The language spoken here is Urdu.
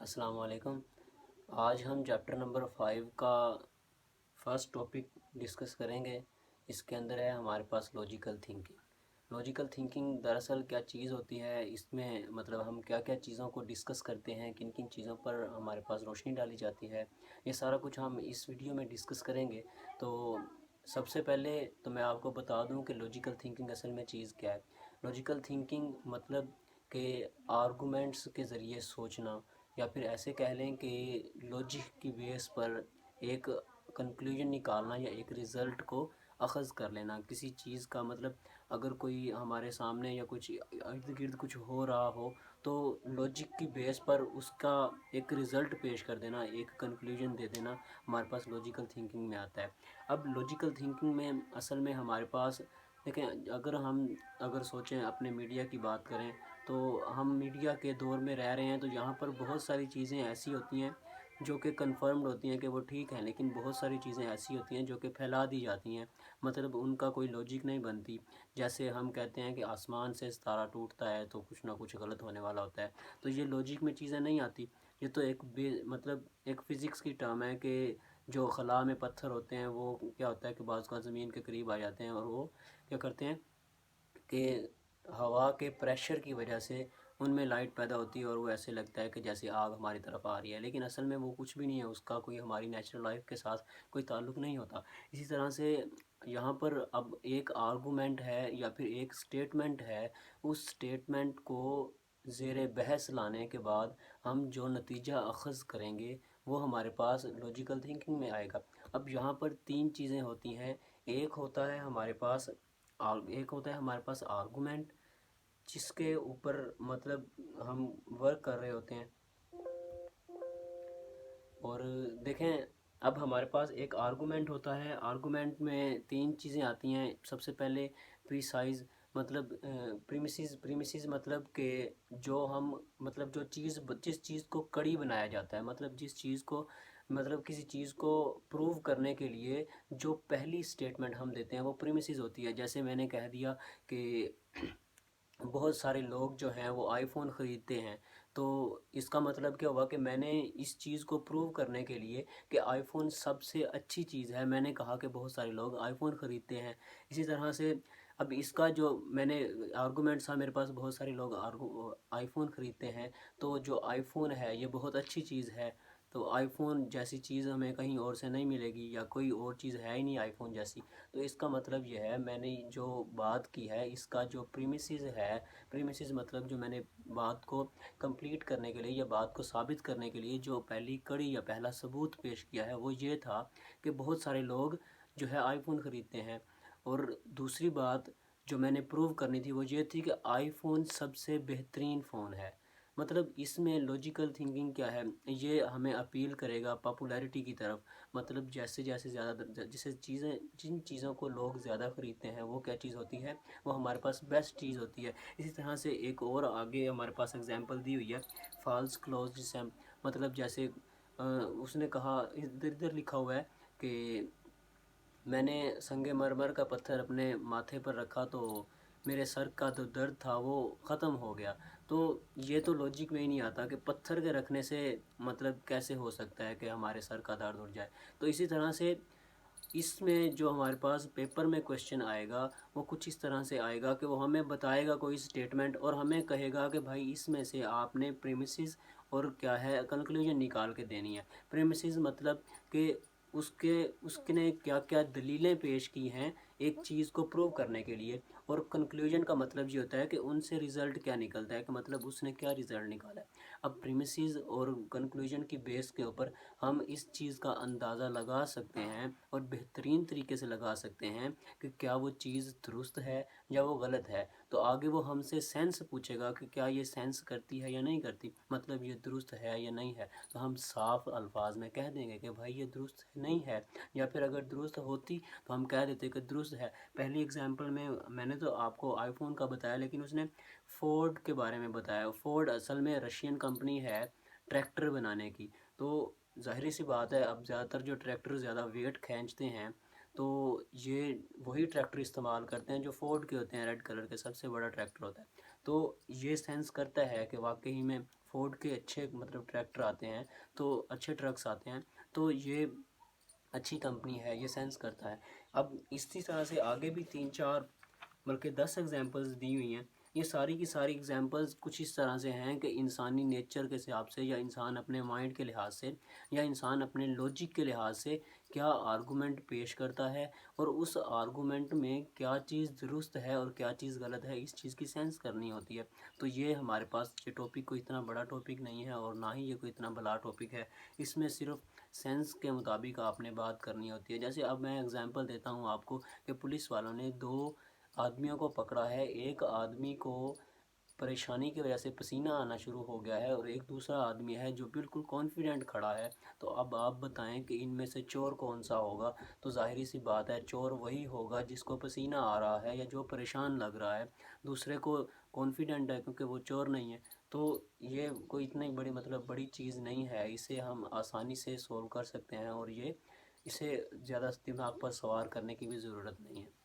السلام علیکم۔ آج ہم چیپٹر نمبر 5 کا فرسٹ ٹاپک ڈسکس کریں گے۔ اس کے اندر ہے ہمارے پاس لاجیکل تھنکنگ۔ لاجیکل تھنکنگ دراصل کیا چیز ہوتی ہے، اس میں مطلب ہم کیا کیا چیزوں کو ڈسکس کرتے ہیں، کن کن چیزوں پر ہمارے پاس روشنی ڈالی جاتی ہے، یہ سارا کچھ ہم اس ویڈیو میں ڈسکس کریں گے۔ تو سب سے پہلے تو میں آپ کو بتا دوں کہ لاجیکل تھنکنگ اصل میں چیز کیا ہے۔ لاجیکل تھنکنگ مطلب کہ آرگومنٹس کے ذریعے سوچنا، یا پھر ایسے کہہ لیں کہ لوجک کی بیس پر ایک کنکلوژن نکالنا یا ایک رزلٹ کو اخذ کر لینا کسی چیز کا۔ مطلب اگر کوئی ہمارے سامنے یا کچھ ارد گرد کچھ ہو رہا ہو تو لوجک کی بیس پر اس کا ایک رزلٹ پیش کر دینا، ایک کنکلوژن دے دینا، ہمارے پاس لاجیکل تھنکنگ میں آتا ہے۔ اب لاجیکل تھنکنگ میں اصل میں ہمارے پاس دیکھیں، اگر سوچیں اپنے میڈیا کی بات کریں تو ہم میڈیا کے دور میں رہ رہے ہیں، تو یہاں پر بہت ساری چیزیں ایسی ہوتی ہیں جو کہ کنفرمڈ ہوتی ہیں کہ وہ ٹھیک ہیں، لیکن بہت ساری چیزیں ایسی ہوتی ہیں جو کہ پھیلا دی جاتی ہیں، مطلب ان کا کوئی لاجک نہیں بنتی۔ جیسے ہم کہتے ہیں کہ آسمان سے ستارہ ٹوٹتا ہے تو کچھ نہ کچھ غلط ہونے والا ہوتا ہے، تو یہ لاجک میں چیزیں نہیں آتی۔ یہ تو مطلب ایک فزکس کی ٹرم ہے کہ جو خلا میں پتھر ہوتے ہیں وہ کیا ہوتا ہے کہ بعض کا زمین کے قریب آ جاتے ہیں اور وہ کیا کرتے ہیں کہ ہوا کے پریشر کی وجہ سے ان میں لائٹ پیدا ہوتی ہے اور وہ ایسے لگتا ہے کہ جیسے آگ ہماری طرف آ رہی ہے، لیکن اصل میں وہ کچھ بھی نہیں ہے، اس کا کوئی ہماری نیچرل لائف کے ساتھ کوئی تعلق نہیں ہوتا۔ اسی طرح سے یہاں پر اب ایک آرگومنٹ ہے یا پھر ایک سٹیٹمنٹ ہے، اس سٹیٹمنٹ کو زیر بحث لانے کے بعد ہم جو نتیجہ اخذ کریں گے وہ ہمارے پاس لاجیکل تھنکنگ میں آئے گا۔ اب یہاں پر تین چیزیں ہوتی ہیں، ایک ہوتا ہے ہمارے پاس آرگومنٹ، جس کے اوپر مطلب ہم ورک کر رہے ہوتے ہیں۔ اور دیکھیں، اب ہمارے پاس ایک آرگومنٹ ہوتا ہے، آرگومنٹ میں تین چیزیں آتی ہیں۔ سب سے پہلے پریسائز، مطلب پریمیسز مطلب کہ جو ہم مطلب جس چیز کو کڑی بنایا جاتا ہے، مطلب جس چیز کو مطلب کسی چیز کو پروو کرنے کے لیے جو پہلی سٹیٹمنٹ ہم دیتے ہیں وہ پریمیسز ہوتی ہے۔ جیسے میں نے کہہ دیا کہ بہت سارے لوگ جو ہیں وہ آئی فون خریدتے ہیں، تو اس کا مطلب کیا ہوا کہ میں نے اس چیز کو پروو کرنے کے لیے کہ آئی فون سب سے اچھی چیز ہے، میں نے کہا کہ بہت سارے لوگ آئی فون خریدتے ہیں۔ اسی طرح سے اب اس کا جو میں نے آرگومنٹ تھا، میرے پاس بہت سارے لوگ آئی فون خریدتے ہیں، تو جو آئی فون ہے یہ بہت اچھی چیز ہے، تو آئی فون جیسی چیز ہمیں کہیں اور سے نہیں ملے گی، یا کوئی اور چیز ہے ہی نہیں آئی فون جیسی۔ تو اس کا مطلب یہ ہے، میں نے جو بات کی ہے اس کا جو پریمیسز مطلب جو میں نے بات کو کمپلیٹ کرنے کے لیے یا بات کو ثابت کرنے کے لیے جو پہلی کڑی یا پہلا ثبوت پیش کیا ہے وہ یہ تھا کہ بہت سارے لوگ جو ہے آئی فون خریدتے ہیں۔ اور دوسری بات جو میں نے پروو کرنی تھی وہ یہ تھی کہ آئی فون سب سے بہترین فون ہے۔ مطلب اس میں لاجیکل تھنکنگ کیا ہے، یہ ہمیں اپیل کرے گا پاپولیرٹی کی طرف، مطلب جیسے زیادہ جن چیزوں کو لوگ زیادہ خریدتے ہیں وہ کیا چیز ہوتی ہے، وہ ہمارے پاس بیسٹ چیز ہوتی ہے۔ اسی طرح سے ایک اور آگے ہمارے پاس اگزامپل دی ہوئی ہے، فالس کلوز، جسے مطلب جیسے اس نے کہا، ادھر لکھا ہوا ہے کہ میں نے سنگ مرمر کا پتھر اپنے ماتھے پر رکھا تو میرے سر کا جو درد تھا وہ ختم ہو گیا۔ تو یہ تو لاجک میں ہی نہیں آتا کہ پتھر کے رکھنے سے مطلب کیسے ہو سکتا ہے کہ ہمارے سر کا درد اٹھ جائے۔ تو اسی طرح سے اس میں جو ہمارے پاس پیپر میں کویشچن آئے گا وہ کچھ اس طرح سے آئے گا کہ وہ ہمیں بتائے گا کوئی سٹیٹمنٹ اور ہمیں کہے گا کہ بھائی اس میں سے آپ نے پریمیسز اور کیا ہے کنکلوژن نکال کے دینی ہے۔ پریمیسز مطلب کہ اس نے کیا کیا دلیلیں پیش کی ہیں ایک چیز کو پروو کرنے کے لیے، اور کنکلوژن کا مطلب یہ ہوتا ہے کہ ان سے رزلٹ کیا نکلتا ہے، کہ مطلب اس نے کیا رزلٹ نکالا ہے۔ اب پریمیسز اور کنکلوژن کی بیس کے اوپر ہم اس چیز کا اندازہ لگا سکتے ہیں اور بہترین طریقے سے لگا سکتے ہیں کہ کیا وہ چیز درست ہے یا وہ غلط ہے۔ تو آگے وہ ہم سے سینس پوچھے گا کہ کیا یہ سینس کرتی ہے یا نہیں کرتی، مطلب یہ درست ہے یا نہیں ہے، تو ہم صاف الفاظ میں کہہ دیں گے کہ بھائی یہ درست نہیں ہے، یا پھر اگر درست ہوتی تو ہم کہہ دیتے کہ درست ہے۔ پہلی اگزامپل میں نے تو آپ کو آئی فون کا بتایا، لیکن اس نے فورڈ کے بارے میں بتایا۔ فورڈ اصل میں رشین کمپنی ہے ٹریکٹر بنانے کی، تو ظاہری سی بات ہے اب زیادہ تر جو ٹریکٹر زیادہ ویٹ کھینچتے ہیں تو یہ وہی ٹریکٹر استعمال کرتے ہیں جو فورڈ کے ہوتے ہیں، ریڈ کلر کے سب سے بڑا ٹریکٹر ہوتا ہے۔ تو یہ سینس کرتا ہے کہ واقعی میں فورڈ کے اچھے مطلب ٹریکٹر آتے ہیں، تو اچھے ٹرکس آتے ہیں، تو یہ اچھی کمپنی ہے، یہ سینس کرتا ہے۔ اب اسی طرح سے آگے بھی 3 4 بلکہ 10 ایگزامپلز دی ہوئی ہیں۔ یہ ساری کی ساری ایگزامپلز کچھ اس طرح سے ہیں کہ انسانی نیچر کے حساب سے، یا انسان اپنے مائنڈ کے لحاظ سے، یا انسان اپنے لوجک کے لحاظ سے کیا آرگومنٹ پیش کرتا ہے، اور اس آرگومنٹ میں کیا چیز درست ہے اور کیا چیز غلط ہے، اس چیز کی سینس کرنی ہوتی ہے۔ تو یہ ہمارے پاس یہ ٹاپک کوئی اتنا بڑا ٹاپک نہیں ہے، اور نہ ہی یہ کوئی اتنا بڑا ٹاپک ہے۔ اس میں صرف سینس کے مطابق آپ نے بات کرنی ہوتی ہے۔ جیسے اب میں اگزامپل دیتا ہوں آپ کو کہ پولیس والوں نے 2 آدمیوں کو پکڑا ہے۔ ایک آدمی کو پریشانی کی وجہ سے پسینہ آنا شروع ہو گیا ہے، اور ایک دوسرا آدمی ہے جو بالکل کانفیڈنٹ کھڑا ہے۔ تو اب آپ بتائیں کہ ان میں سے چور کون سا ہوگا؟ تو ظاہری سی بات ہے، چور وہی ہوگا جس کو پسینہ آ رہا ہے یا جو پریشان لگ رہا ہے۔ دوسرے کو کانفیڈنٹ ہے کیونکہ وہ چور نہیں ہے۔ تو یہ کوئی اتنی بڑی مطلب بڑی چیز نہیں ہے، اسے ہم آسانی سے سولو کر سکتے ہیں، اور یہ اسے زیادہ دماغ پر سوار کرنے کی بھی ضرورت نہیں ہے۔